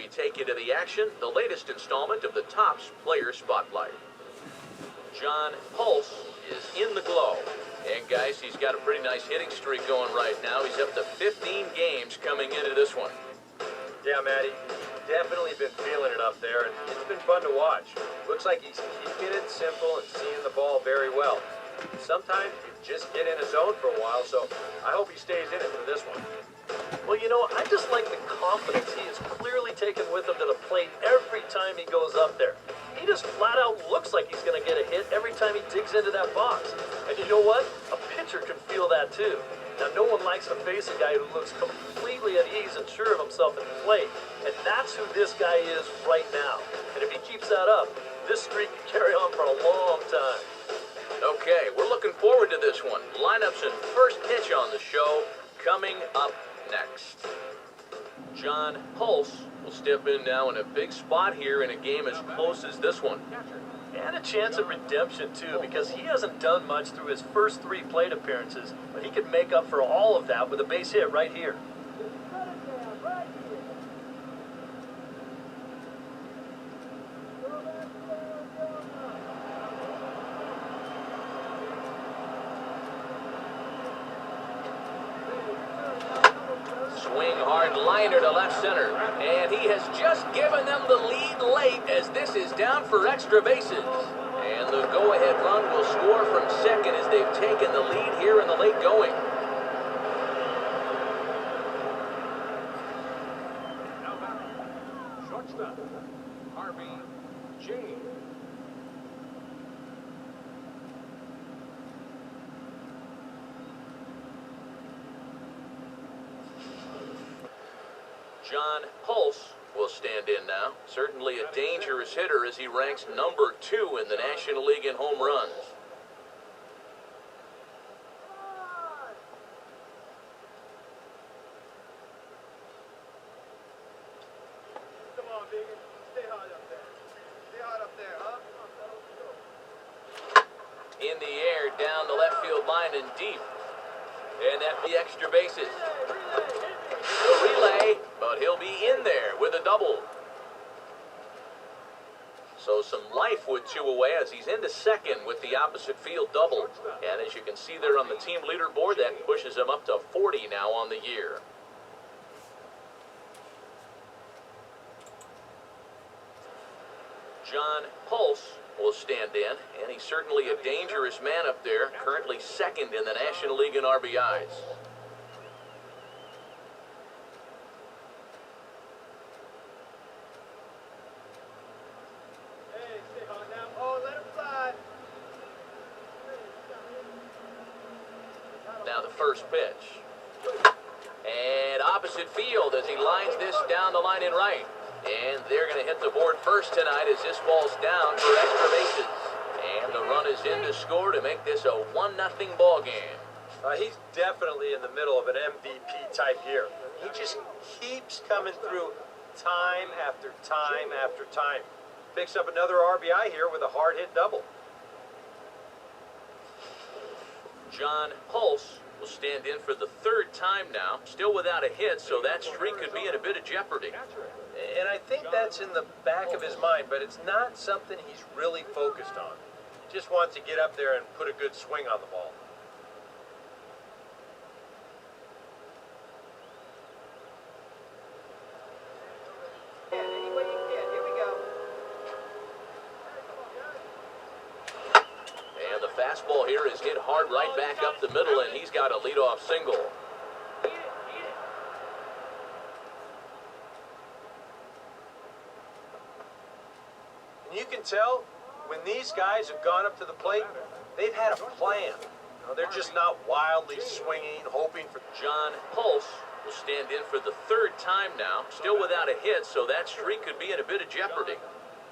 we take you to the action, the latest installment of the Topps Player Spotlight. John Hulse is in the glow. And guys, he's got a pretty nice hitting streak going right now. He's up to 15 games coming into this one. Yeah, Matty, definitely been feeling it up there, and it's been fun to watch. Looks like he's keeping it simple and seeing the ball very well. Sometimes you just get in a zone for a while, so I hope he stays in it for this one. Well, you know, I just like the confidence he is clearly taking with him to the plate every time he goes up there. He just flat out looks like he's going to get a hit every time he digs into that box. And you know what? A pitcher can feel that too. Now, no one likes to face a guy who looks completely at ease and sure of himself at the plate. And that's who this guy is right now. And if he keeps that up, this streak can carry on for a long time. Okay, we're looking forward to this one. Lineups and first pitch on the show coming up next. John Hulse will step in now in a big spot here in a game as close as this one. And a chance at redemption, too, because he hasn't done much through his first 3 plate appearances, but he can make up for all of that with a base hit right here. Swing hard liner to left center, and he has just given them the lead late as this is down for extra bases. And the go-ahead run will score from second as they've taken the lead here in the late going. Shortstop, Harvey James. John Hulse will stand in now. Certainly a dangerous hitter as he ranks number 2 in the National League in home runs. Come on, Biggie. Stay hard up there. Stay hard up there, huh? In the air, down the left field line and deep. And that be extra bases. The relay, but he'll be in there with a double. So some life with 2 away as he's into second with the opposite field double. And as you can see there on the team leaderboard, that pushes him up to 40 now on the year. John Hulse will stand in, and he's certainly a dangerous man up there, currently second in the National League in RBIs. Hey, stay hard now. Oh, let him fly. Now the first pitch. And opposite field as he lines this down the line in right. And they're going to hit the board first tonight as this ball's down for extra bases. And the run is in to score to make this a 1-0 ball game. He's definitely in the middle of an MVP type year. He just keeps coming through time after time after time. Picks up another RBI here with a hard hit double. John Hulse will stand in for the 3rd time now, still without a hit, so that streak could be in a bit of jeopardy. And I think that's in the back of his mind, but it's not something he's really focused on. He just wants to get up there and put a good swing on the ball. Any way you can. Here we go. And the fastball here is hit hard right back up the middle, and he's got a leadoff single. You can tell when these guys have gone up to the plate, they've had a plan. They're just not wildly swinging, hoping for. John Hulse will stand in for the 3rd time now, still without a hit, so that streak could be in a bit of jeopardy.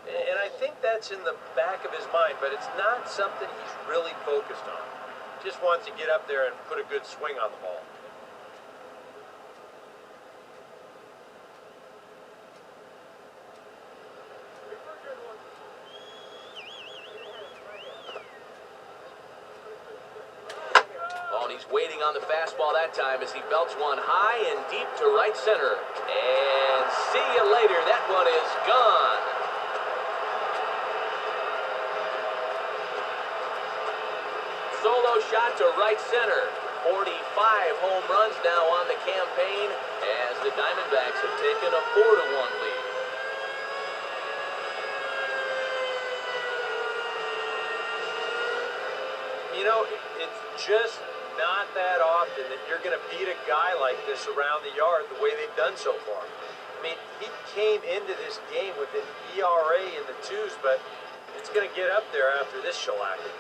And I think that's in the back of his mind, but it's not something he's really focused on. He just wants to get up there and put a good swing on the ball. He's waiting on the fastball that time as he belts one high and deep to right center. And see you later. That one is gone. Solo shot to right center. 45 home runs now on the campaign as the Diamondbacks have taken a 4-1 lead. You know, it's just not that often that you're going to beat a guy like this around the yard the way they've done so far. I mean, he came into this game with an ERA in the twos, but it's going to get up there after this shellacking.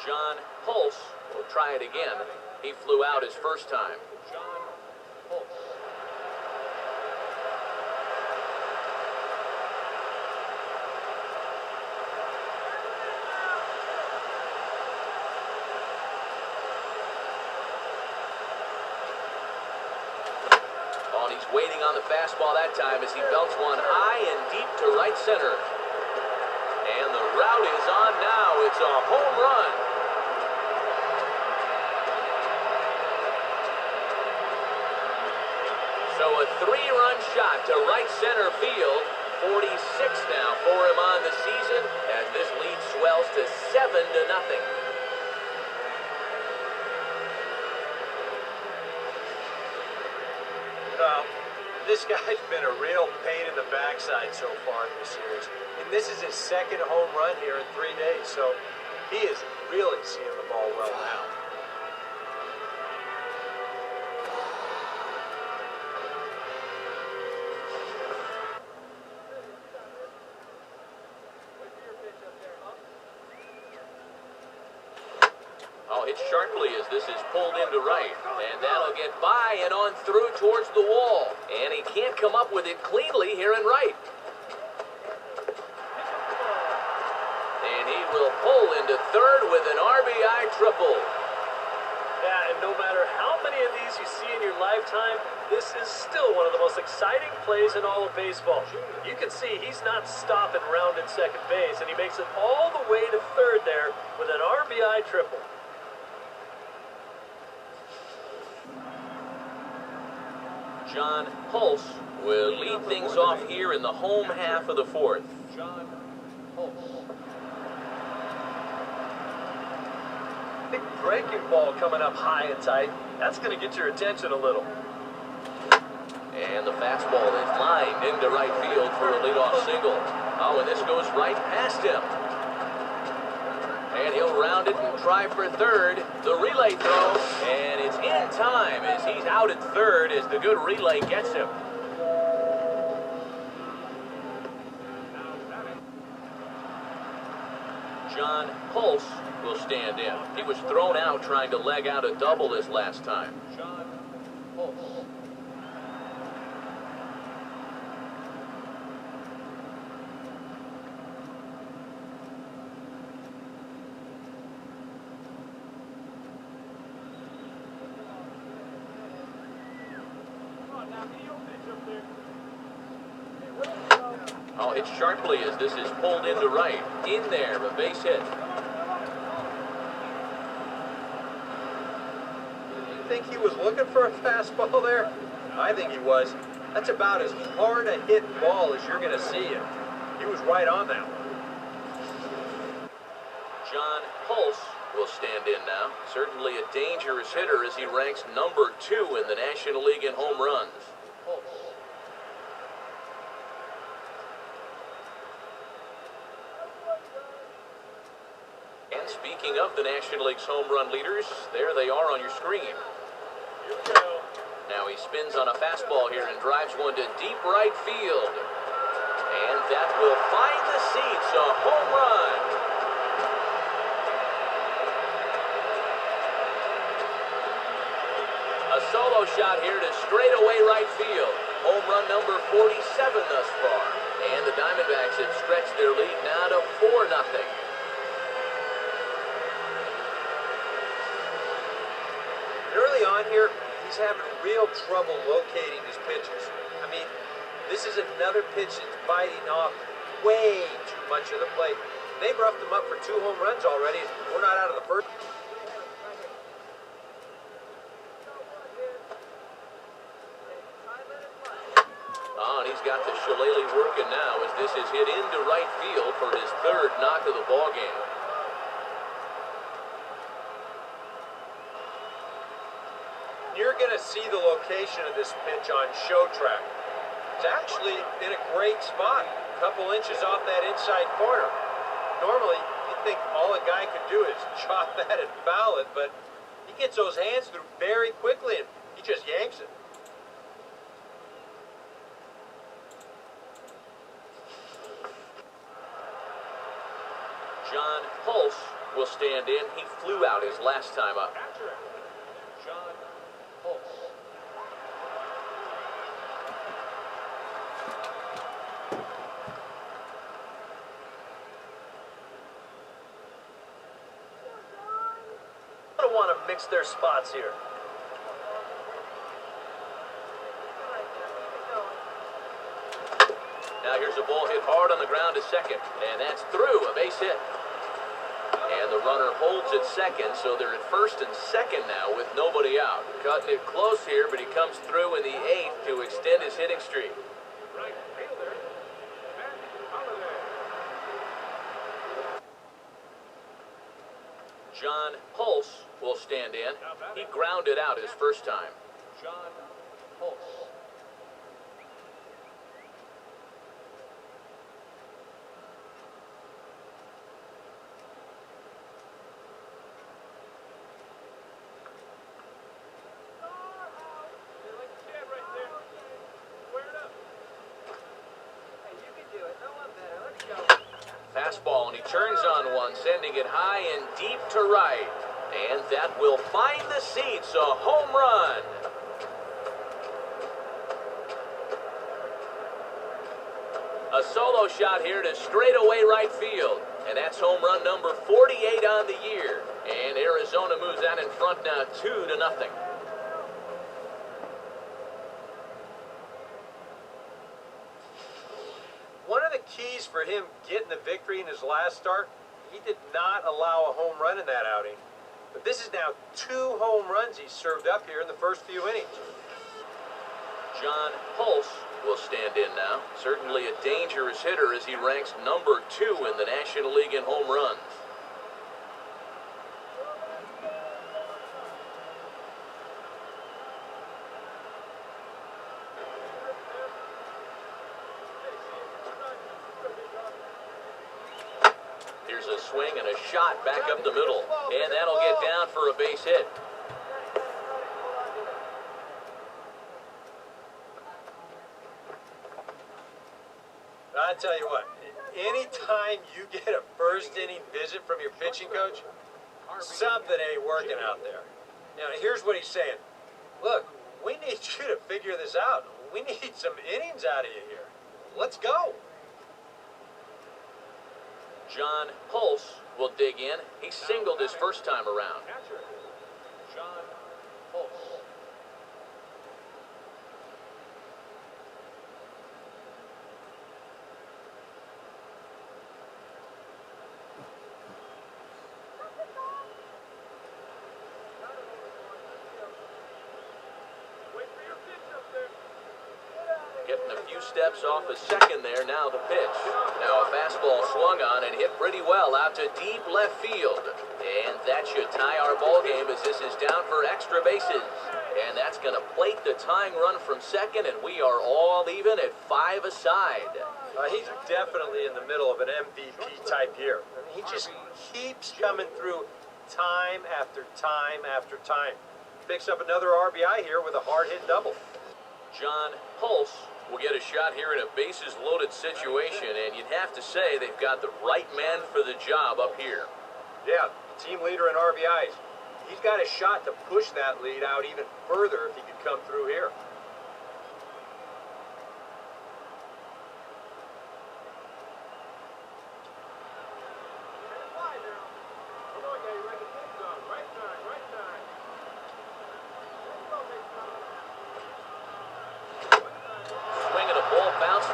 John Hulse will try it again. He flew out his first time. John Hulse. Oh, and he's waiting on the fastball that time as he belts one high and deep to right center. And the route is on now. It's a home run. So a 3-run shot to right center field. 46 now for him on the season as this lead swells to 7-0. This guy's been a real pain in the backside so far in this series. And this is his second home run here in 3 days, so he is really seeing the ball well now. Oh, hit sharply as this is pulled into right. And that'll get by and on through towards the wall. And he can't come up with it cleanly here in right. And he will pull into third with an RBI triple. Yeah, and no matter how many of these you see in your lifetime, this is still one of the most exciting plays in all of baseball. You can see he's not stopping around in second base, and he makes it all the way to third there with an RBI triple. John Hulse will lead things off here in the home half of the fourth. John Hulse. Big breaking ball coming up high and tight. That's going to get your attention a little. And the fastball is lined into right field for a leadoff single. Oh, and this goes right past him. And he'll round it and try for third. The relay throw, and it's in time as he's out at third as the good relay gets him. John Hulse will stand in. He was thrown out trying to leg out a double this last time. John Hulse. Oh, hit sharply as this is pulled into right. In there, a base hit. You think he was looking for a fastball there? I think he was. That's about as hard a hit ball as you're going to see it. He was right on that one. John Hulse will stand in now. Certainly a dangerous hitter as he ranks number 2 in the National League in home runs. And speaking of the National League's home run leaders, there they are on your screen. Here we go. Now he spins on a fastball here and drives one to deep right field. And that will find the seats, a home run. A solo shot here to straightaway right field. Home run number 47 thus far. And the Diamondbacks have stretched their lead now to 4-0. Early on here, he's having real trouble locating his pitches. I mean, this is another pitch that's biting off way too much of the plate. They've roughed him up for 2 home runs already. We're not out of the first. he's got the shillelagh working now as this is hit into right field for his third knock of the ball game. You're going to see the location of this pitch on show track. It's actually in a great spot, a couple inches off that inside corner. Normally, you'd think all a guy could do is chop that and foul it, but he gets those hands through very quickly and he just yanks it. John Hulse will stand in. He flew out his last time up. John Hulse. I don't want to mix their spots here. Now here's a ball hit hard on the ground to second, and that's through, a base hit. And the runner holds at second, so they're at first and second now with nobody out. Cutting it close here, but he comes through in the eighth to extend his hitting streak. Right fielder, Matt Holliday. John Hulse will stand in. He grounded out his first time. John Hulse. Fastball, and he turns on one, sending it high and deep to right. And that will find the seats, a home run. A solo shot here to straightaway right field. And that's home run number 48 on the year. And Arizona moves out in front now 2-0. One of the keys for him getting the victory in his last start, he did not allow a home run in that outing. But this is now 2 home runs he's served up here in the first few innings. John Hulse will stand in now. Certainly a dangerous hitter as he ranks number 2 in the National League in home runs. Here's a swing and a shot back up the middle, and that'll get down for a base hit. I tell you what, anytime you get a first inning visit from your pitching coach, something ain't working out there. Now, here's what he's saying. Look, we need you to figure this out. We need some innings out of you here. Let's go. John Hulse will dig in. He singled his first time around. Catcher, John Hulse. Getting a few steps off a second there, now the pitch. Now a fastball swung on and hit pretty well out to deep left field. And that should tie our ball game as this is down for extra bases. And that's going to plate the tying run from second, and we are all even at 5 aside. He's definitely in the middle of an MVP type year. He just keeps coming through time after time after time. Picks up another RBI here with a hard-hit double. John Hulse will get a shot here in a bases-loaded situation, and you'd have to say they've got the right man for the job up here. Yeah, team leader in RBIs. He's got a shot to push that lead out even further if he could come through here.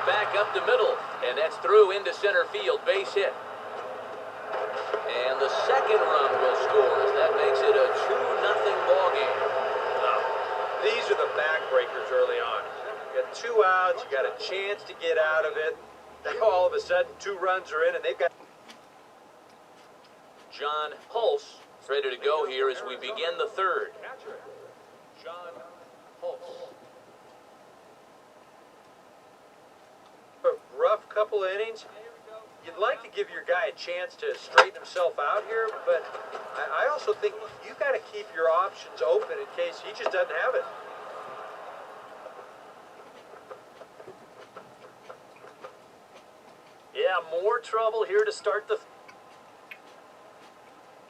Back up the middle, and that's through into center field, base hit. And the second run will score as that makes it a 2-0 ball game. These are the backbreakers early on. Got 2 outs, you got a chance to get out of it. Now all of a sudden 2 runs are in and they've got... John Hulse is ready to go here as we begin the third. Catcher, John Hulse. A rough couple of innings. You'd like to give your guy a chance to straighten himself out here, but I also think you got to keep your options open in case he just doesn't have it. Yeah, more trouble here to start the...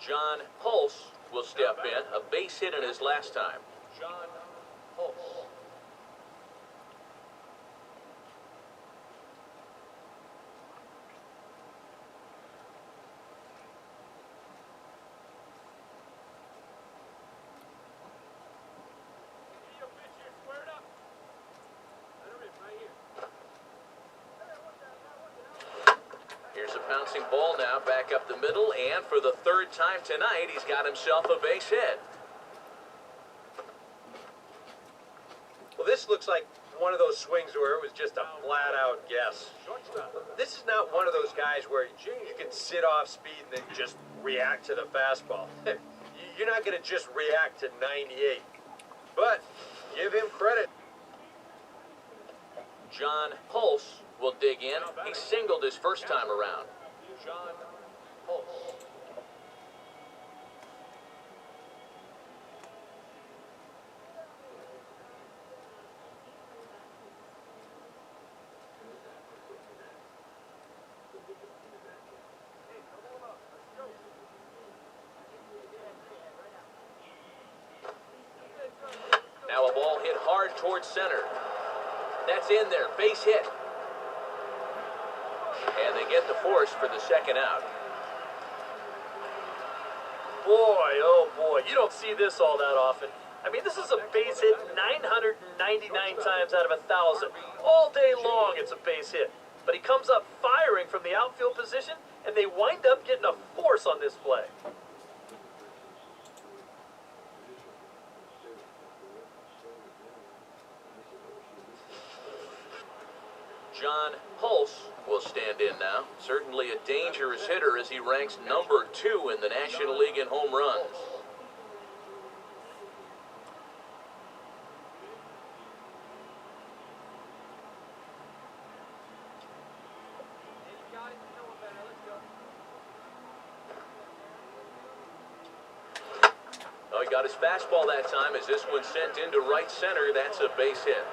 John Hulse will step in, a base hit in his last time. John Hulse. Here's a bouncing ball now, back up the middle, and for the third time tonight, he's got himself a base hit. Well, this looks like one of those swings where it was just a flat-out guess. This is not one of those guys where you can sit off speed and then just react to the fastball. You're not going to just react to 98. But give him credit. John Hulse will dig in. He singled his first time around. John Hulse. Now a ball hit hard towards center. That's in there, base hit. And they get the force for the second out. Boy, oh boy, you don't see this all that often. I mean, this is a base hit 999 times out of 1,000. All day long, it's a base hit. But he comes up firing from the outfield position, and they wind up getting a force on this play. John Hulse will stand in now. Certainly a dangerous hitter as he ranks number 2 in the National League in home runs. Oh, he got his fastball that time as this one sent into right center. That's a base hit.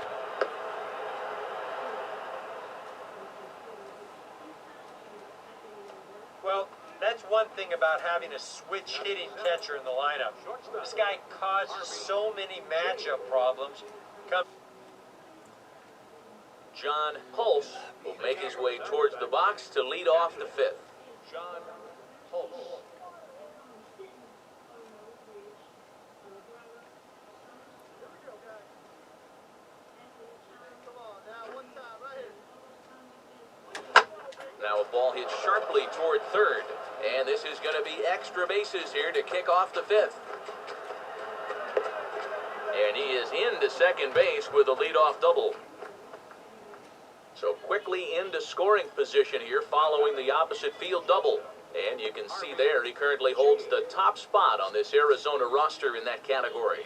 Well, that's one thing about having a switch hitting catcher in the lineup. This guy causes so many matchup problems. John Hulse will make his way towards the box to lead off the fifth. John Hulse. Now a ball hit sharply toward third, and this is going to be extra bases here to kick off the fifth. And he is into second base with a leadoff double. So quickly into scoring position here following the opposite field double. And you can see there he currently holds the top spot on this Arizona roster in that category.